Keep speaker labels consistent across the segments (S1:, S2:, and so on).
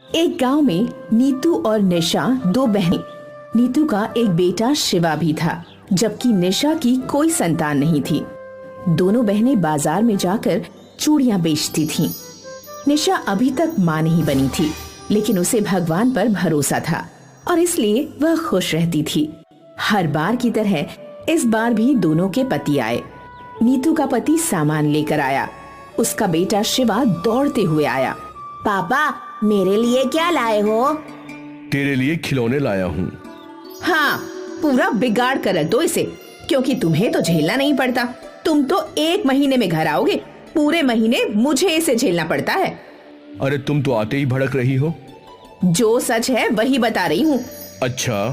S1: एक गांव में नीतू और निशा दो बहनें। नीतू का एक बेटा शिवा भी था, जबकि निशा की कोई संतान नहीं थी। दोनों बहनें बाजार में जाकर चूड़ियां बेचती थीं। निशा अभी तक मां नहीं बनी थी, लेकिन उसे भगवान पर भरोसा था और इसलिए वह खुश रहती थी। हर बार की तरह इस बार भी दोनों के पति आए। नीतू का पति सामान लेकर आया। उसका बेटा शिवा दौड़ते हुए आया।
S2: पापा, मेरे लिए क्या लाए हो?
S3: तेरे लिए खिलौने लाया हूँ।
S1: हाँ, पूरा बिगाड़ कर रख दो इसे, क्योंकि तुम्हें तो झेलना नहीं पड़ता। तुम तो 1 महीने में घर आओगे, पूरे महीने मुझे इसे झेलना पड़ता है।
S3: अरे तुम तो आते ही भड़क रही हो।
S1: जो सच है वही बता रही हूँ।
S3: अच्छा,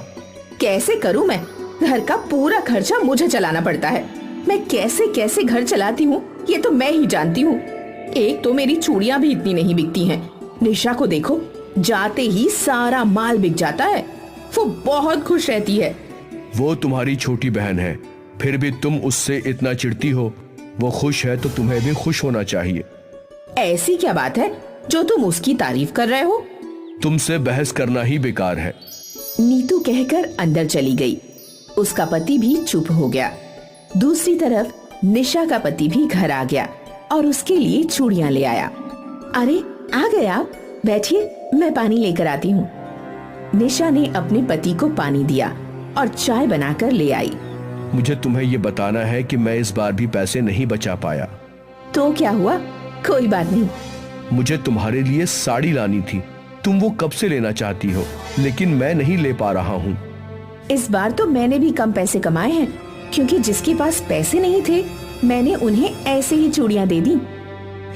S1: कैसे करूँ मैं? घर का पूरा खर्चा मुझे चलाना पड़ता है। मैं कैसे कैसे घर चलाती हूँ ये तो मैं ही जानती हूँ। एक तो मेरी चूड़ियाँ भी इतनी नहीं बिकती हैं। निशा को देखो, जाते ही सारा माल बिक जाता है। वो बहुत खुश रहती है।
S3: वो तुम्हारी छोटी बहन है, फिर भी तुम उससे इतना चिढ़ती हो। वो खुश है तो तुम्हें भी खुश होना चाहिए।
S1: ऐसी क्या बात है जो तुम उसकी तारीफ कर रहे हो?
S3: तुमसे बहस करना ही बेकार है।
S1: नीतू कहकर अंदर चली गई। उसका पति भी चुप हो गया। दूसरी तरफ निशा का पति भी घर आ गया और उसके लिए चूड़ियां ले आया। अरे आ गए आप, बैठिए, मैं पानी लेकर आती हूँ। निशा ने अपने पति को पानी दिया और चाय बनाकर ले आई।
S3: मुझे तुम्हें ये बताना है कि मैं इस बार भी पैसे नहीं बचा पाया।
S1: तो क्या हुआ? कोई बात नहीं।
S3: मुझे तुम्हारे लिए साड़ी लानी थी। तुम वो कब से लेना चाहती हो, लेकिन मैं नहीं ले पा रहा हूँ।
S1: इस बार तो मैंने भी कम पैसे कमाए हैं, क्योंकि जिसके पास पैसे नहीं थे मैंने उन्हें ऐसे ही चूड़ियां दे दी।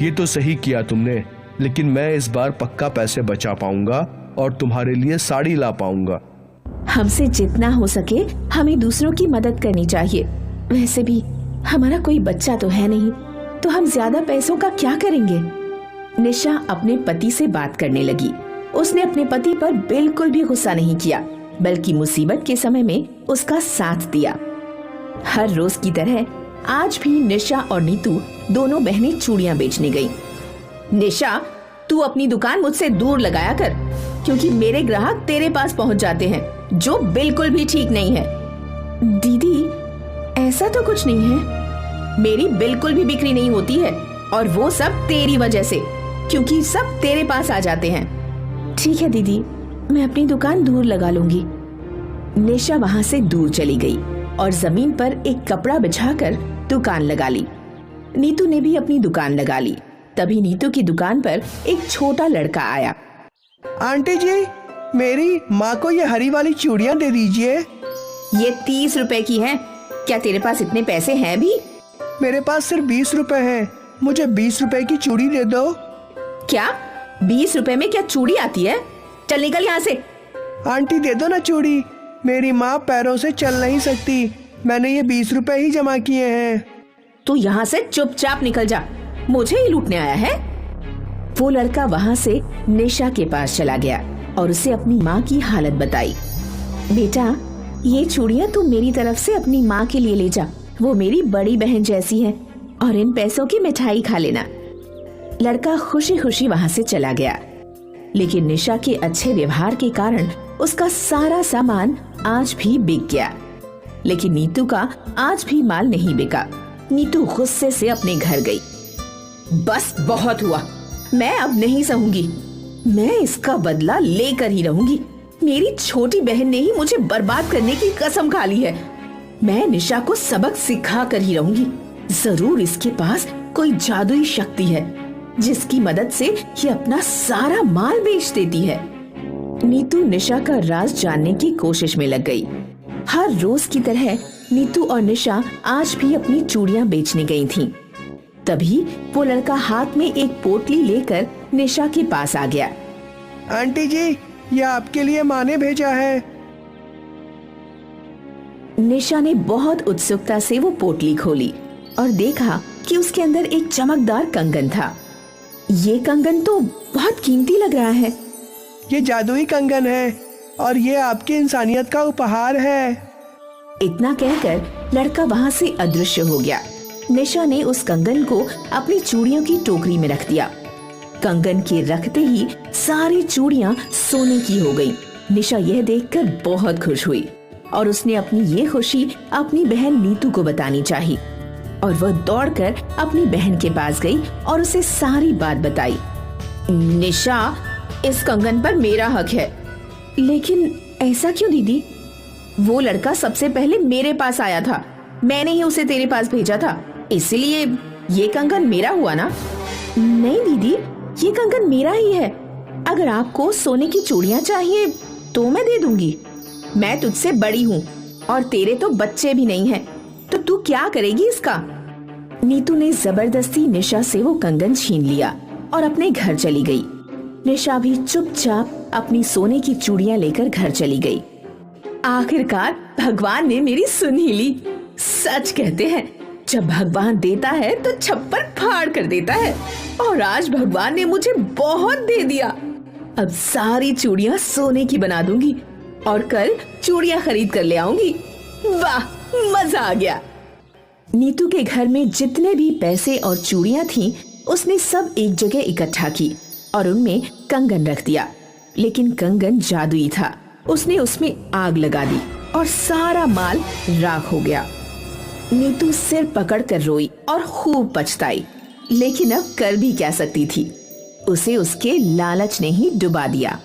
S3: ये तो सही किया तुमने, लेकिन मैं इस बार पक्का पैसे बचा पाऊंगा और तुम्हारे लिए साड़ी ला पाऊंगा।
S1: हमसे जितना हो सके हमें दूसरों की मदद करनी चाहिए। वैसे भी हमारा कोई बच्चा तो है नहीं, तो हम ज्यादा पैसों का क्या करेंगे? निशा अपने पति से बात करने लगी। उसने अपने पति पर बिल्कुल भी गुस्सा नहीं किया, बल्कि मुसीबत के समय में उसका साथ दिया। हर रोज की तरह आज भी निशा और नीतू दोनों बहनें चूड़ियां बेचने गईं। निशा, तू अपनी दुकान मुझसे दूर लगाया कर, क्योंकि मेरे ग्राहक तेरे पास पहुंच जाते हैं, जो बिल्कुल भी ठीक नहीं है। दीदी, ऐसा तो कुछ नहीं है। मेरी बिल्कुल भी बिक्री नहीं होती है, और वो सब तेरी वजह से, क्योंकि सब तेरे पास आ जाते हैं। ठीक है दीदी, मैं अपनी दुकान दूर लगा लूंगी। निशा वहां से दूर चली गई और जमीन पर एक कपड़ा बिछाकर दुकान लगा ली। नीतू ने भी अपनी दुकान लगा ली। तभी नीतू की दुकान पर एक छोटा लड़का आया।
S4: आंटी जी, मेरी माँ को ये हरी वाली चूड़ियाँ दे दीजिए।
S1: ये 30 रुपए की हैं। क्या तेरे पास इतने पैसे हैं भी?
S4: मेरे पास सिर्फ 20 रुपए हैं। मुझे 20 रुपए की चूड़ी दे दो।
S1: क्या 20 रुपए में क्या चूड़ी आती है? चल निकल यहाँ से।
S4: आंटी दे दो ना चूड़ी। मेरी माँ पैरों से चल नहीं सकती। मैंने ये 20 रुपए ही जमा किए हैं।
S1: तू यहाँ से चुपचाप निकल जा। मुझे ही लूटने आया है? वो लड़का वहाँ से निशा के पास चला गया और उसे अपनी माँ की हालत बताई। बेटा, ये चूड़ियाँ तू मेरी तरफ से अपनी माँ के लिए ले जा। वो मेरी बड़ी बहन जैसी है, और इन पैसों की मिठाई खा लेना। लड़का खुशी खुशी वहाँ से चला गया, लेकिन निशा के अच्छे व्यवहार के कारण उसका सारा सामान आज भी बिक गया। लेकिन नीतू का आज भी माल नहीं बिका। नीतू गुस्से से अपने घर गई। बस बहुत हुआ, मैं अब नहीं सहूंगी। मैं इसका बदला लेकर ही रहूंगी। मेरी छोटी बहन ने ही मुझे बर्बाद करने की कसम खा ली है। मैं निशा को सबक सिखा कर ही रहूंगी। जरूर इसके पास कोई जादुई शक्ति है, जिसकी मदद से ये अपना सारा माल बेच देती है। नीतू निशा का राज जानने की कोशिश में लग गई। हर रोज की तरह नीतू और निशा आज भी अपनी चूड़ियां बेचने गई थीं। तभी वो लड़का हाथ में एक पोटली लेकर निशा के पास आ गया।
S4: आंटी जी, ये आपके लिए माँ ने भेजा है।
S1: निशा ने बहुत उत्सुकता से वो पोटली खोली और देखा कि उसके अंदर एक चमकदार कंगन था। ये कंगन तो बहुत कीमती लग रहा है।
S4: ये जादुई कंगन है और ये आपकी इंसानियत का उपहार है।
S1: इतना कहकर लड़का वहाँ से अदृश्य हो गया। निशा ने उस कंगन को अपनी चूड़ियों की टोकरी में रख दिया। कंगन के रखते ही सारी चूड़ियां सोने की हो गईं। निशा यह देखकर बहुत खुश हुई और उसने अपनी ये खुशी अपनी बहन नीतू को बतानी चाहिए और वह दौड़कर अपनी बहन के पास गई और उसे सारी बात बताई। निशा, इस कंगन पर मेरा हक है। लेकिन ऐसा क्यों दीदी? वो लड़का सबसे पहले मेरे पास आया था, मैंने ही उसे तेरे पास भेजा था, इसलिए ये कंगन मेरा हुआ ना? नहीं दीदी, ये कंगन मेरा ही है। अगर आपको सोने की चूड़ियां चाहिए तो मैं दे दूंगी। मैं तुझसे बड़ी हूँ और तेरे तो बच्चे भी नहीं हैं, तो तू क्या करेगी इसका? नीतू ने जबरदस्ती निशा से वो कंगन छीन लिया और अपने घर चली गई। निशा भी चुपचाप अपनी सोने की चूड़ियां लेकर घर चली गई। आखिरकार भगवान ने मेरी सुन ही ली। सच कहते हैं, जब भगवान देता है तो छप्पर फाड़ कर देता है, और आज भगवान ने मुझे बहुत दे दिया। अब सारी चूड़ियां सोने की बना दूंगी और कल चूड़ियां खरीद कर ले आऊंगी। वाह, मजा आ गया। नीतू के घर में जितने भी पैसे और चूड़ियां थीं, उसने सब एक जगह इकट्ठा की और उनमें कंगन रख दिया। लेकिन कंगन जादुई था, उसने उसमें आग लगा दी और सारा माल राख हो गया। नीतू सिर पकड़कर रोई और खूब पछताई, लेकिन अब कर भी क्या सकती थी, उसे उसके लालच ने ही डुबा दिया।